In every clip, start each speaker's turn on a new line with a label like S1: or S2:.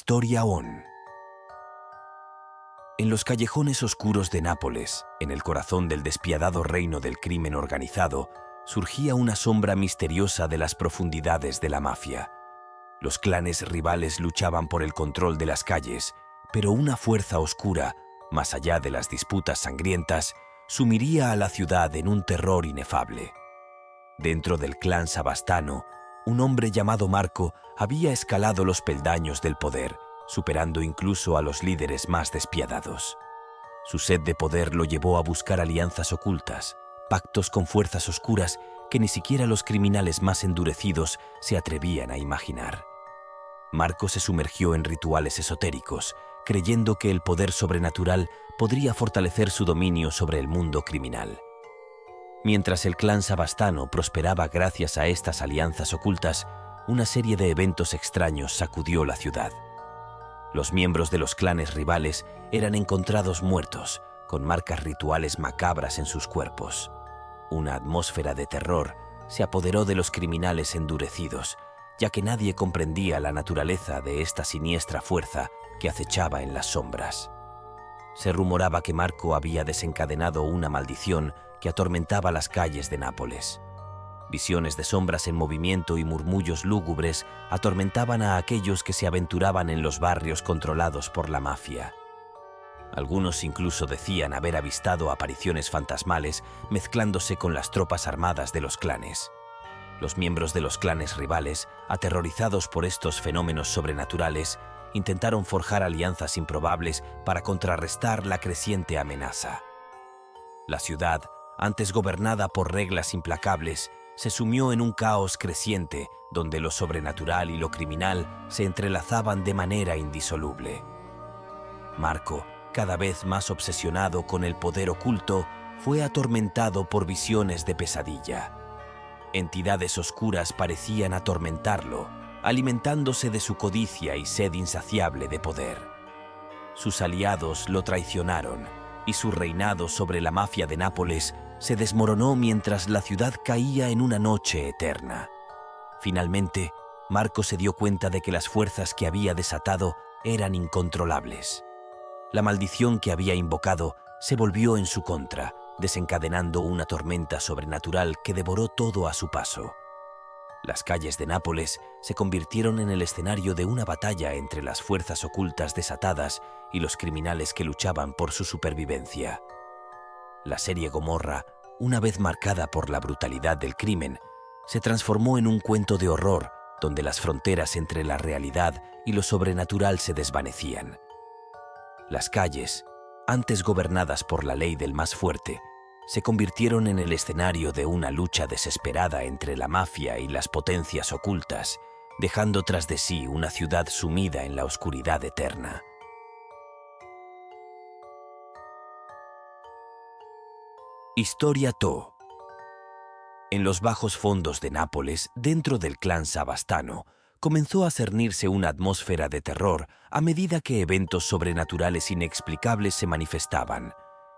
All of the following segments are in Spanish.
S1: Historia ON. En los callejones oscuros de Nápoles, en el corazón del despiadado reino del crimen organizado, surgía una sombra misteriosa de las profundidades de la mafia. Los clanes rivales luchaban por el control de las calles, pero una fuerza oscura, más allá de las disputas sangrientas, sumiría a la ciudad en un terror inefable. Dentro del clan Savastano, un hombre llamado Marco había escalado los peldaños del poder, superando incluso a los líderes más despiadados. Su sed de poder lo llevó a buscar alianzas ocultas, pactos con fuerzas oscuras que ni siquiera los criminales más endurecidos se atrevían a imaginar. Marco se sumergió en rituales esotéricos, creyendo que el poder sobrenatural podría fortalecer su dominio sobre el mundo criminal. Mientras el clan Savastano prosperaba gracias a estas alianzas ocultas, una serie de eventos extraños sacudió la ciudad. Los miembros de los clanes rivales eran encontrados muertos, con marcas rituales macabras en sus cuerpos. Una atmósfera de terror se apoderó de los criminales endurecidos, ya que nadie comprendía la naturaleza de esta siniestra fuerza que acechaba en las sombras. Se rumoraba que Marco había desencadenado una maldición que atormentaba las calles de Nápoles. Visiones de sombras en movimiento y murmullos lúgubres atormentaban a aquellos que se aventuraban en los barrios controlados por la mafia. Algunos incluso decían haber avistado apariciones fantasmales mezclándose con las tropas armadas de los clanes. Los miembros de los clanes rivales, aterrorizados por estos fenómenos sobrenaturales, intentaron forjar alianzas improbables para contrarrestar la creciente amenaza. La ciudad, antes gobernada por reglas implacables, se sumió en un caos creciente donde lo sobrenatural y lo criminal se entrelazaban de manera indisoluble. Marco, cada vez más obsesionado con el poder oculto, fue atormentado por visiones de pesadilla. Entidades oscuras parecían atormentarlo, alimentándose de su codicia y sed insaciable de poder. Sus aliados lo traicionaron, y su reinado sobre la mafia de Nápoles se desmoronó mientras la ciudad caía en una noche eterna. Finalmente, Marco se dio cuenta de que las fuerzas que había desatado eran incontrolables. La maldición que había invocado se volvió en su contra, desencadenando una tormenta sobrenatural que devoró todo a su paso. Las calles de Nápoles se convirtieron en el escenario de una batalla entre las fuerzas ocultas desatadas y los criminales que luchaban por su supervivencia. La serie Gomorra, una vez marcada por la brutalidad del crimen, se transformó en un cuento de horror donde las fronteras entre la realidad y lo sobrenatural se desvanecían. Las calles, antes gobernadas por la ley del más fuerte, se convirtieron en el escenario de una lucha desesperada entre la mafia y las potencias ocultas, dejando tras de sí una ciudad sumida en la oscuridad eterna. Historia TO. En los bajos fondos de Nápoles, dentro del clan Savastano, comenzó a cernirse una atmósfera de terror a medida que eventos sobrenaturales inexplicables se manifestaban.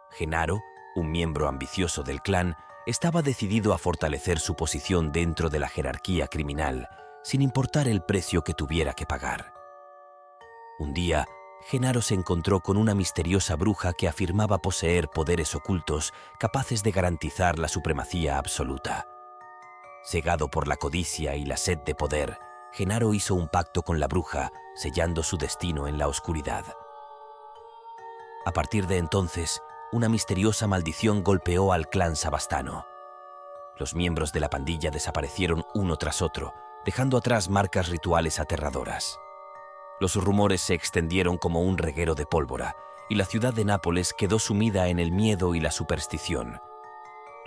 S1: Genaro, un miembro ambicioso del clan, estaba decidido a fortalecer su posición dentro de la jerarquía criminal, sin importar el precio que tuviera que pagar. Un día, Genaro se encontró con una misteriosa bruja que afirmaba poseer poderes ocultos capaces de garantizar la supremacía absoluta. Cegado por la codicia y la sed de poder, Genaro hizo un pacto con la bruja, sellando su destino en la oscuridad. A partir de entonces, una misteriosa maldición golpeó al clan Savastano. Los miembros de la pandilla desaparecieron uno tras otro, dejando atrás marcas rituales aterradoras. Los rumores se extendieron como un reguero de pólvora, y la ciudad de Nápoles quedó sumida en el miedo y la superstición.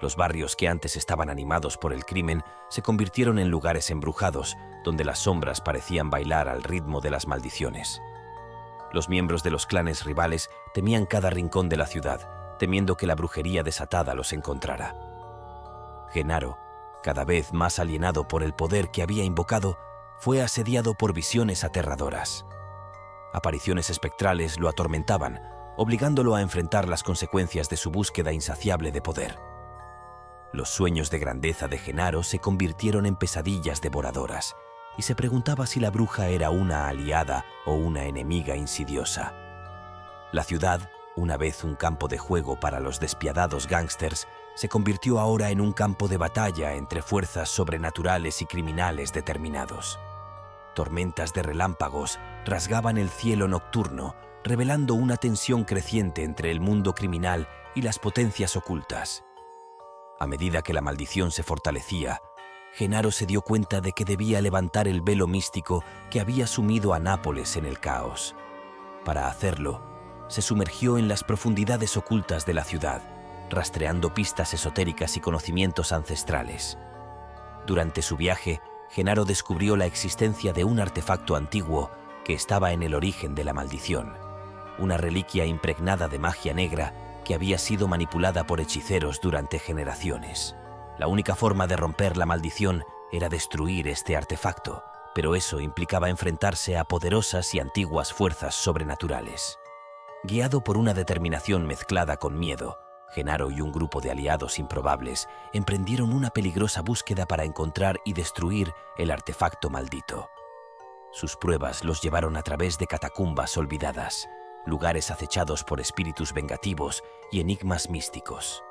S1: Los barrios que antes estaban animados por el crimen se convirtieron en lugares embrujados, donde las sombras parecían bailar al ritmo de las maldiciones. Los miembros de los clanes rivales temían cada rincón de la ciudad, temiendo que la brujería desatada los encontrara. Genaro, cada vez más alienado por el poder que había invocado, fue asediado por visiones aterradoras. Apariciones espectrales lo atormentaban, obligándolo a enfrentar las consecuencias de su búsqueda insaciable de poder. Los sueños de grandeza de Genaro se convirtieron en pesadillas devoradoras, y se preguntaba si la bruja era una aliada o una enemiga insidiosa. La ciudad, una vez un campo de juego para los despiadados gángsters, se convirtió ahora en un campo de batalla entre fuerzas sobrenaturales y criminales determinados. Tormentas de relámpagos rasgaban el cielo nocturno, revelando una tensión creciente entre el mundo criminal y las potencias ocultas. A medida que la maldición se fortalecía, Genaro se dio cuenta de que debía levantar el velo místico que había sumido a Nápoles en el caos. Para hacerlo, se sumergió en las profundidades ocultas de la ciudad, rastreando pistas esotéricas y conocimientos ancestrales. Durante su viaje, Genaro descubrió la existencia de un artefacto antiguo que estaba en el origen de la maldición, una reliquia impregnada de magia negra que había sido manipulada por hechiceros durante generaciones. La única forma de romper la maldición era destruir este artefacto, pero eso implicaba enfrentarse a poderosas y antiguas fuerzas sobrenaturales. Guiado por una determinación mezclada con miedo, Genaro y un grupo de aliados improbables emprendieron una peligrosa búsqueda para encontrar y destruir el artefacto maldito. Sus pruebas los llevaron a través de catacumbas olvidadas, lugares acechados por espíritus vengativos y enigmas místicos.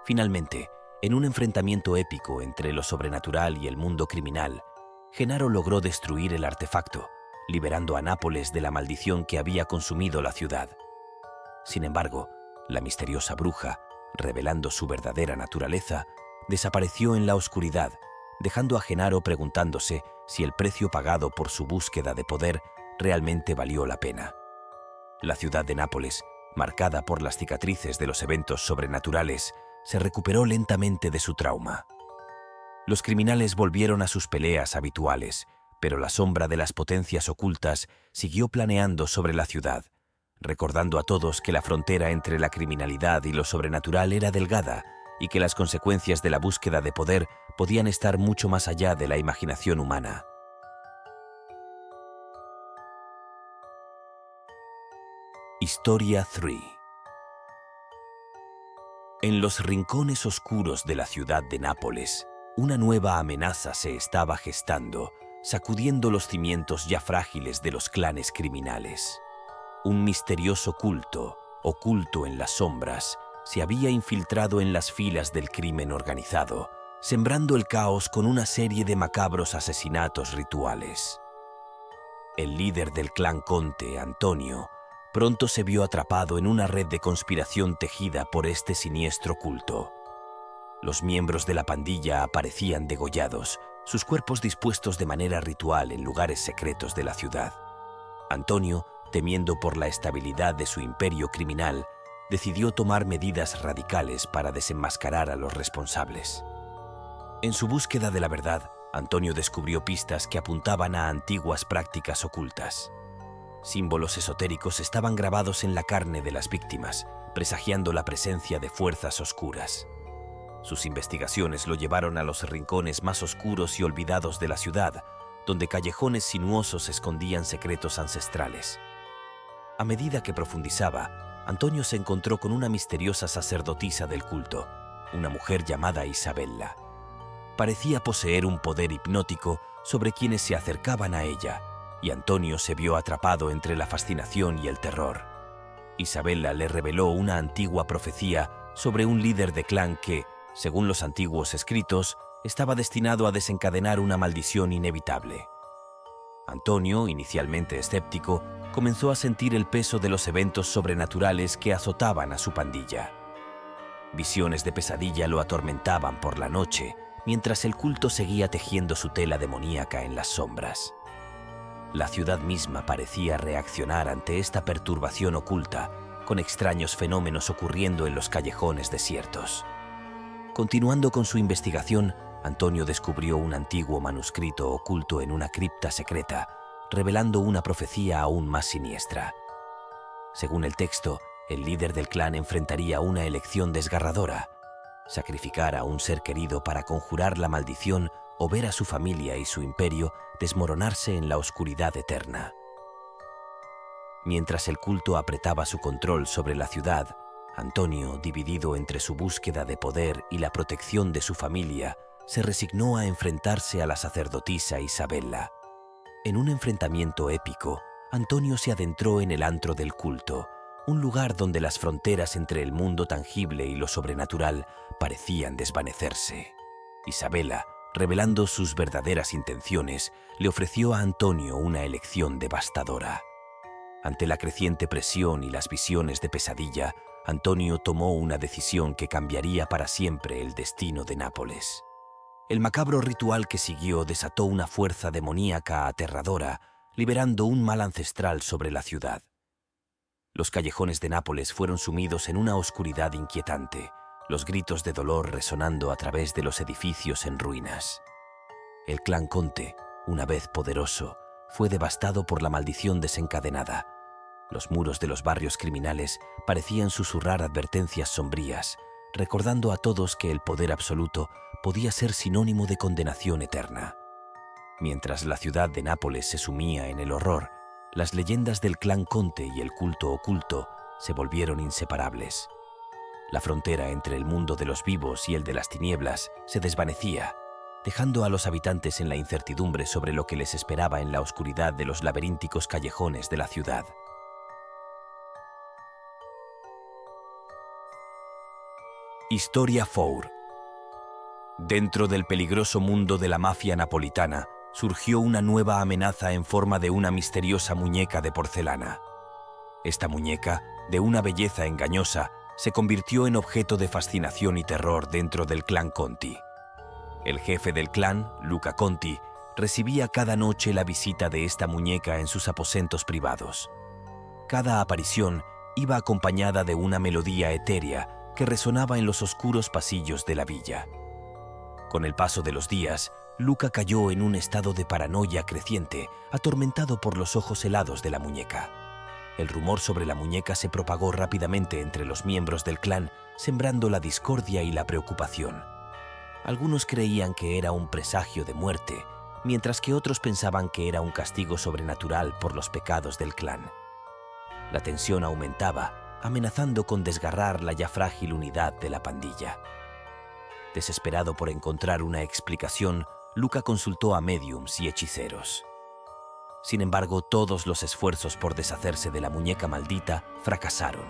S1: Finalmente, en un enfrentamiento épico entre lo sobrenatural y el mundo criminal, Genaro logró destruir el artefacto, liberando a Nápoles de la maldición que había consumido la ciudad. Sin embargo, la misteriosa bruja, revelando su verdadera naturaleza, desapareció en la oscuridad, dejando a Genaro preguntándose si el precio pagado por su búsqueda de poder realmente valió la pena. La ciudad de Nápoles, marcada por las cicatrices de los eventos sobrenaturales, se recuperó lentamente de su trauma. Los criminales volvieron a sus peleas habituales, pero la sombra de las potencias ocultas siguió planeando sobre la ciudad, recordando a todos que la frontera entre la criminalidad y lo sobrenatural era delgada y que las consecuencias de la búsqueda de poder podían estar mucho más allá de la imaginación humana. Historia 3. En los rincones oscuros de la ciudad de Nápoles, una nueva amenaza se estaba gestando, sacudiendo los cimientos ya frágiles de los clanes criminales. Un misterioso culto, oculto en las sombras, se había infiltrado en las filas del crimen organizado, sembrando el caos con una serie de macabros asesinatos rituales. El líder del clan Conte, Antonio, pronto se vio atrapado en una red de conspiración tejida por este siniestro culto. Los miembros de la pandilla aparecían degollados, sus cuerpos dispuestos de manera ritual en lugares secretos de la ciudad. Antonio, temiendo por la estabilidad de su imperio criminal, decidió tomar medidas radicales para desenmascarar a los responsables. En su búsqueda de la verdad, Antonio descubrió pistas que apuntaban a antiguas prácticas ocultas. Símbolos esotéricos estaban grabados en la carne de las víctimas, presagiando la presencia de fuerzas oscuras. Sus investigaciones lo llevaron a los rincones más oscuros y olvidados de la ciudad, donde callejones sinuosos escondían secretos ancestrales. A medida que profundizaba, Antonio se encontró con una misteriosa sacerdotisa del culto, una mujer llamada Isabella. Parecía poseer un poder hipnótico sobre quienes se acercaban a ella, y Antonio se vio atrapado entre la fascinación y el terror. Isabella le reveló una antigua profecía sobre un líder de clan que, según los antiguos escritos, estaba destinado a desencadenar una maldición inevitable. Antonio, inicialmente escéptico, comenzó a sentir el peso de los eventos sobrenaturales que azotaban a su pandilla. Visiones de pesadilla lo atormentaban por la noche, mientras el culto seguía tejiendo su tela demoníaca en las sombras. La ciudad misma parecía reaccionar ante esta perturbación oculta, con extraños fenómenos ocurriendo en los callejones desiertos. Continuando con su investigación, Antonio descubrió un antiguo manuscrito oculto en una cripta secreta, revelando una profecía aún más siniestra. Según el texto, el líder del clan enfrentaría una elección desgarradora: sacrificar a un ser querido para conjurar la maldición o ver a su familia y su imperio desmoronarse en la oscuridad eterna. Mientras el culto apretaba su control sobre la ciudad, Antonio, dividido entre su búsqueda de poder y la protección de su familia, se resignó a enfrentarse a la sacerdotisa Isabella. En un enfrentamiento épico, Antonio se adentró en el antro del culto, un lugar donde las fronteras entre el mundo tangible y lo sobrenatural parecían desvanecerse. Isabela, revelando sus verdaderas intenciones, le ofreció a Antonio una elección devastadora. Ante la creciente presión y las visiones de pesadilla, Antonio tomó una decisión que cambiaría para siempre el destino de Nápoles. El macabro ritual que siguió desató una fuerza demoníaca aterradora, liberando un mal ancestral sobre la ciudad. Los callejones de Nápoles fueron sumidos en una oscuridad inquietante, los gritos de dolor resonando a través de los edificios en ruinas. El clan Conte, una vez poderoso, fue devastado por la maldición desencadenada. Los muros de los barrios criminales parecían susurrar advertencias sombrías, recordando a todos que el poder absoluto podía ser sinónimo de condenación eterna. Mientras la ciudad de Nápoles se sumía en el horror, las leyendas del clan Conte y el culto oculto se volvieron inseparables. La frontera entre el mundo de los vivos y el de las tinieblas se desvanecía, dejando a los habitantes en la incertidumbre sobre lo que les esperaba en la oscuridad de los laberínticos callejones de la ciudad. Historia Four. Dentro del peligroso mundo de la mafia napolitana, surgió una nueva amenaza en forma de una misteriosa muñeca de porcelana. Esta muñeca, de una belleza engañosa, se convirtió en objeto de fascinación y terror dentro del clan Conti. El jefe del clan, Luca Conti, recibía cada noche la visita de esta muñeca en sus aposentos privados. Cada aparición iba acompañada de una melodía etérea que resonaba en los oscuros pasillos de la villa. Con el paso de los días, Luca cayó en un estado de paranoia creciente, atormentado por los ojos helados de la muñeca. El rumor sobre la muñeca se propagó rápidamente entre los miembros del clan, sembrando la discordia y la preocupación. Algunos creían que era un presagio de muerte, mientras que otros pensaban que era un castigo sobrenatural por los pecados del clan. La tensión aumentaba, amenazando con desgarrar la ya frágil unidad de la pandilla. Desesperado por encontrar una explicación, Luca consultó a médiums y hechiceros. Sin embargo, todos los esfuerzos por deshacerse de la muñeca maldita fracasaron.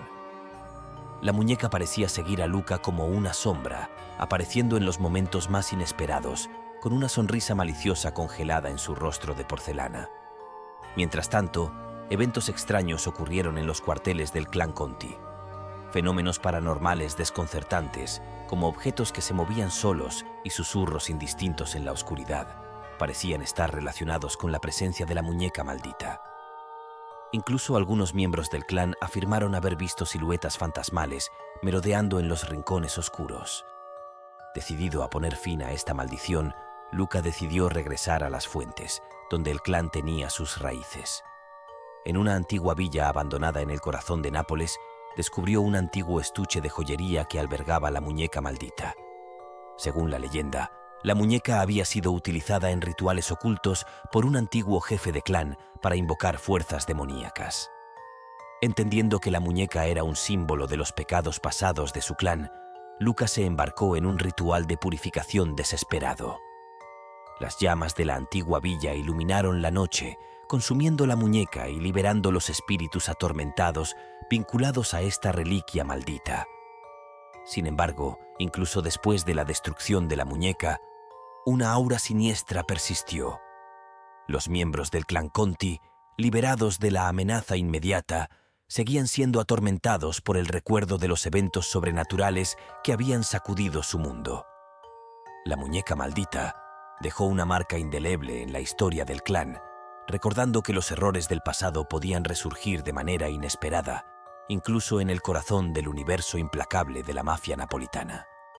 S1: La muñeca parecía seguir a Luca como una sombra, apareciendo en los momentos más inesperados, con una sonrisa maliciosa congelada en su rostro de porcelana. Mientras tanto, eventos extraños ocurrieron en los cuarteles del clan Conti. Fenómenos paranormales desconcertantes, como objetos que se movían solos y susurros indistintos en la oscuridad, parecían estar relacionados con la presencia de la muñeca maldita. Incluso algunos miembros del clan afirmaron haber visto siluetas fantasmales merodeando en los rincones oscuros. Decidido a poner fin a esta maldición, Luca decidió regresar a las fuentes, donde el clan tenía sus raíces. En una antigua villa abandonada en el corazón de Nápoles, descubrió un antiguo estuche de joyería que albergaba la muñeca maldita. Según la leyenda, la muñeca había sido utilizada en rituales ocultos por un antiguo jefe de clan para invocar fuerzas demoníacas. Entendiendo que la muñeca era un símbolo de los pecados pasados de su clan, Luca se embarcó en un ritual de purificación desesperado. Las llamas de la antigua villa iluminaron la noche, consumiendo la muñeca y liberando los espíritus atormentados vinculados a esta reliquia maldita. Sin embargo, incluso después de la destrucción de la muñeca, una aura siniestra persistió. Los miembros del clan Conti, liberados de la amenaza inmediata, seguían siendo atormentados por el recuerdo de los eventos sobrenaturales que habían sacudido su mundo. La muñeca maldita dejó una marca indeleble en la historia del clan, recordando que los errores del pasado podían resurgir de manera inesperada, incluso en el corazón del universo implacable de la mafia napolitana.